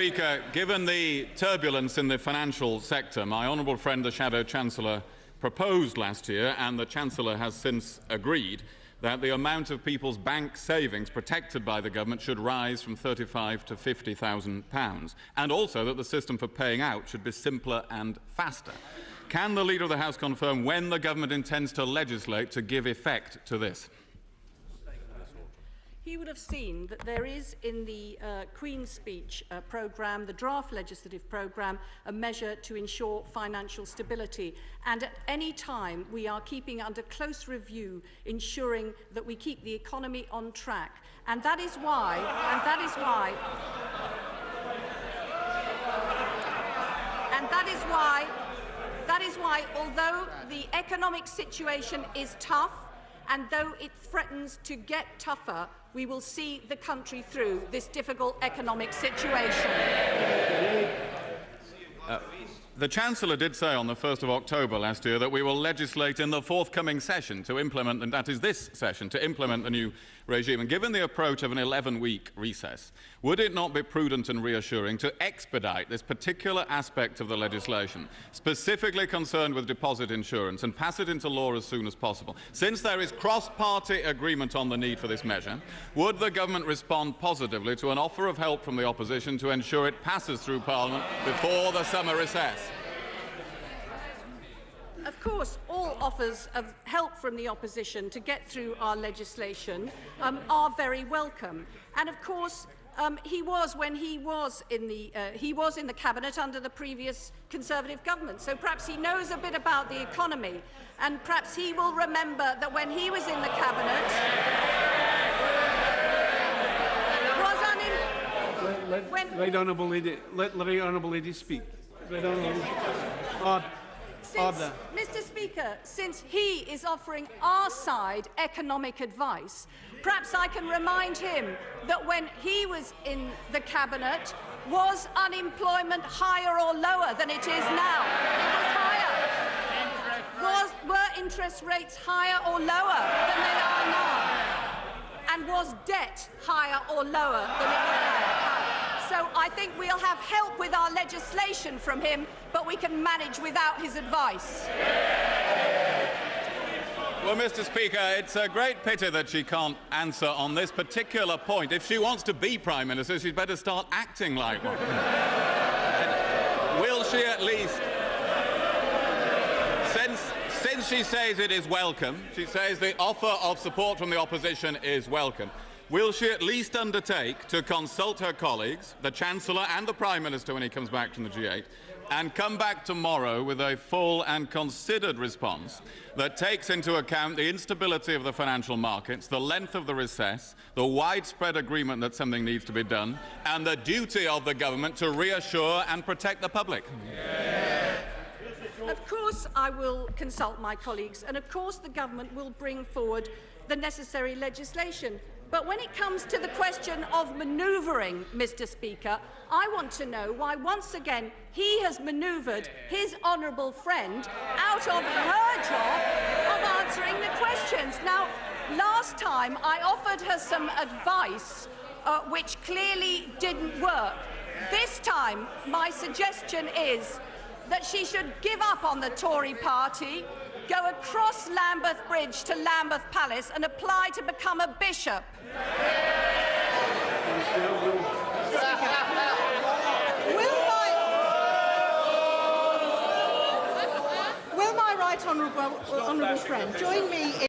Speaker, given the turbulence in the financial sector, my honourable friend, the Shadow Chancellor, proposed last year, and the Chancellor has since agreed, that the amount of people's bank savings protected by the government should rise from £35,000 to £50,000, and also that the system for paying out should be simpler and faster. Can the Leader of the House confirm when the government intends to legislate to give effect to this? He would have seen that there is in the Queen's Speech programme, the draft legislative programme, a measure to ensure financial stability. And at any time, we are keeping under close review, ensuring that we keep the economy on track. And that is why, although the economic situation is tough, and though it threatens to get tougher, we will see the country through this difficult economic situation. The Chancellor did say on the 1st of October last year that we will legislate in the forthcoming session to implement, and that is this session, to implement the new regime. And given the approach of an 11-week recess, would it not be prudent and reassuring to expedite this particular aspect of the legislation, specifically concerned with deposit insurance, and pass it into law as soon as possible? Since there is cross-party agreement on the need for this measure, would the government respond positively to an offer of help from the opposition to ensure it passes through Parliament before the summer recess? Of course, all offers of help from the opposition to get through our legislation are very welcome. And of course, he was in the cabinet under the previous Conservative government, so perhaps he knows a bit about the economy, and perhaps he will remember that when he was in the cabinet, Right honourable lady, let the honourable lady speak. Right honourable. Mr. Speaker, since he is offering our side economic advice, perhaps I can remind him that when he was in the cabinet, was unemployment higher or lower than it is now? It was higher. Were interest rates higher or lower than they are now? And was debt higher or lower than it is now? So I think we'll have help with our legislation from him, but we can manage without his advice. Well, Mr. Speaker, it's a great pity that she can't answer on this particular point. If she wants to be Prime Minister, she'd better start acting like one. Will she at least, since she says it is welcome, she says the offer of support from the opposition is welcome, will she at least undertake to consult her colleagues, the Chancellor and the Prime Minister when he comes back from the G8, and come back tomorrow with a full and considered response that takes into account the instability of the financial markets, the length of the recess, the widespread agreement that something needs to be done, and the duty of the government to reassure and protect the public? Of course I will consult my colleagues, and of course the government will bring forward the necessary legislation. But when it comes to the question of manoeuvring, Mr. Speaker, I want to know why once again he has manoeuvred his honourable friend out of her job of answering the questions. Now, last time I offered her some advice which clearly didn't work. This time my suggestion is that she should give up on the Tory party, go across Lambeth Bridge to Lambeth Palace and apply to become a bishop. Will my right honourable friend join me in